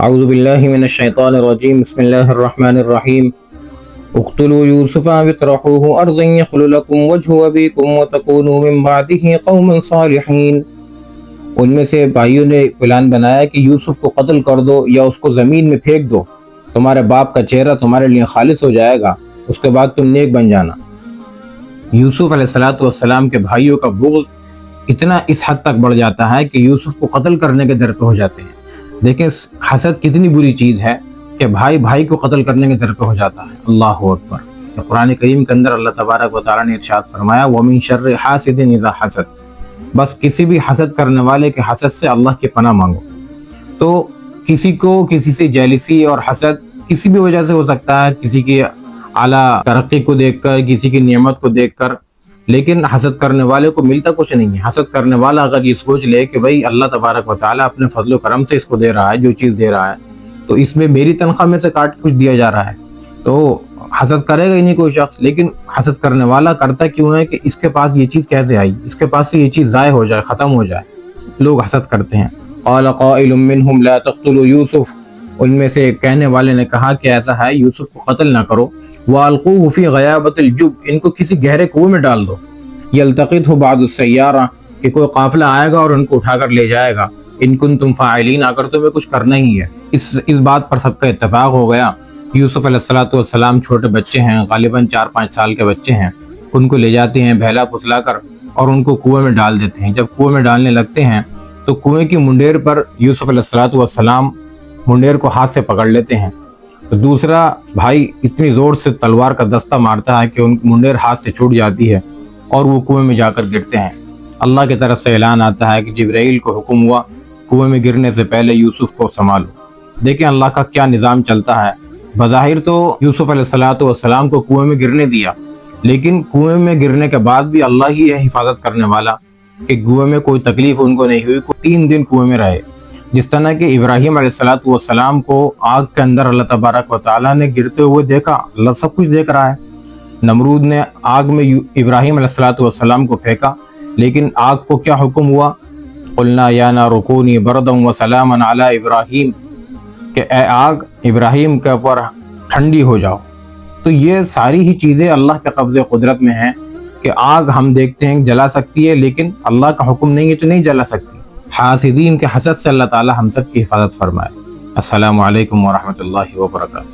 اعوذ باللہ من الشیطان الرجیم بسم اللہ الرحمن الرحیم اقتلوا یوسف واطرحوه ارضا یخل لکم وجہ ابیکم وتکونوا من بعدہ قوما صالحین۔ ان میں سے بھائیوں نے پلان بنایا کہ یوسف کو قتل کر دو یا اس کو زمین میں پھینک دو، تمہارے باپ کا چہرہ تمہارے لیے خالص ہو جائے گا، اس کے بعد تم نیک بن جانا۔ یوسف علیہ السلام کے بھائیوں کا بغض اتنا اس حد تک بڑھ جاتا ہے کہ یوسف کو قتل کرنے کے در پہ ہو جاتے ہیں۔ دیکھیں حسد کتنی بری چیز ہے کہ بھائی بھائی کو قتل کرنے کے در پہ ہو جاتا ہے۔ اللہ اکبر۔ قرآن کریم کے اندر اللہ تبارک و تعالیٰ نے ارشاد فرمایا وَمِن شَرِّ حَاسِدٍ إِذَا حَسَدَ، بس کسی بھی حسد کرنے والے کے حسد سے اللہ کی پناہ مانگو۔ تو کسی کو کسی سے جیلسی اور حسد کسی بھی وجہ سے ہو سکتا ہے، کسی کی اعلیٰ ترقی کو دیکھ کر، کسی کی نعمت کو دیکھ کر، لیکن حسد کرنے والے کو ملتا کچھ نہیں ہے۔ حسد کرنے والا اگر یہ سوچ لے کہ بھائی اللہ تبارک و تعالیٰ اپنے فضل و کرم سے اس کو دے رہا ہے، جو چیز دے رہا ہے تو اس میں میری تنخواہ میں سے کاٹ کچھ دیا جا رہا ہے، تو حسد کرے گا ہی نہیں کوئی شخص۔ لیکن حسد کرنے والا کرتا کیوں ہے کہ اس کے پاس یہ چیز کیسے آئی، اس کے پاس سے یہ چیز ضائع ہو جائے، ختم ہو جائے، لوگ حسد کرتے ہیں۔ قال قائل منهم لا تقتلوا یوسف، ان میں سے کہنے والے نے کہا کہ ایسا ہے یوسف کو قتل نہ کرو، وَأَلْقُوهُ فِي غَيَابَةِ الْجُبِّ، ان کو کسی گہرے کنویں میں ڈال دو، يَلْتَقِطْهُ بَعْضُ السَّيَّارَةِ، کہ کوئی قافلہ آئے گا اور ان کو اٹھا کر لے جائے گا، ان کنتم فاعلین، اگر تمہیں کچھ کرنا ہی ہے۔ اس بات پر سب کا اتفاق ہو گیا۔ یوسف علیہ السلام چھوٹے بچے ہیں، غالباً 4-5 سال کے بچے ہیں، ان کو لے جاتے ہیں بھیلا پھسلا کر اور ان کو کنویں میں ڈال دیتے ہیں۔ جب کنویں میں ڈالنے لگتے ہیں تو کنویں کی منڈیر پر یوسف علیہ السلام منڈیر کو ہاتھ سے پکڑ لیتے ہیں، تو دوسرا بھائی اتنی زور سے تلوار کا دستہ مارتا ہے کہ ان کی منڈیر ہاتھ سے چھوٹ جاتی ہے اور وہ کنویں میں جا کر گرتے ہیں۔ اللہ کی طرف سے اعلان آتا ہے کہ جبرائیل کو حکم ہوا کنویں میں گرنے سے پہلے یوسف کو سنبھالو۔ دیکھیں اللہ کا کیا نظام چلتا ہے۔ بظاہر تو یوسف علیہ السلام کو کنویں میں گرنے دیا، لیکن کنویں میں گرنے کے بعد بھی اللہ ہی ہے حفاظت کرنے والا کہ کنویں میں کوئی تکلیف ان کو نہیں ہوئی، 3 دن کنویں میں رہے۔ جس طرح کہ ابراہیم علیہ السلام کو آگ کے اندر اللہ تبارک و تعالیٰ نے گرتے ہوئے دیکھا، اللہ سب کچھ دیکھ رہا ہے۔ نمرود نے آگ میں ابراہیم علیہ السلام کو پھینکا، لیکن آگ کو کیا حکم ہوا؟ قلنا یا نار کونی بردا وسلاما علی ابراہیم، کہ اے آگ ابراہیم کے اوپر ٹھنڈی ہو جاؤ۔ تو یہ ساری ہی چیزیں اللہ کے قبضے قدرت میں ہیں کہ آگ ہم دیکھتے ہیں جلا سکتی ہے، لیکن اللہ کا حکم نہیں ہے تو نہیں جلا سکتی۔ حاسدین کے حسد سے اللہ تعالی ہم سب کی حفاظت فرمائے۔ السلام علیکم ورحمۃ اللہ وبرکاتہ۔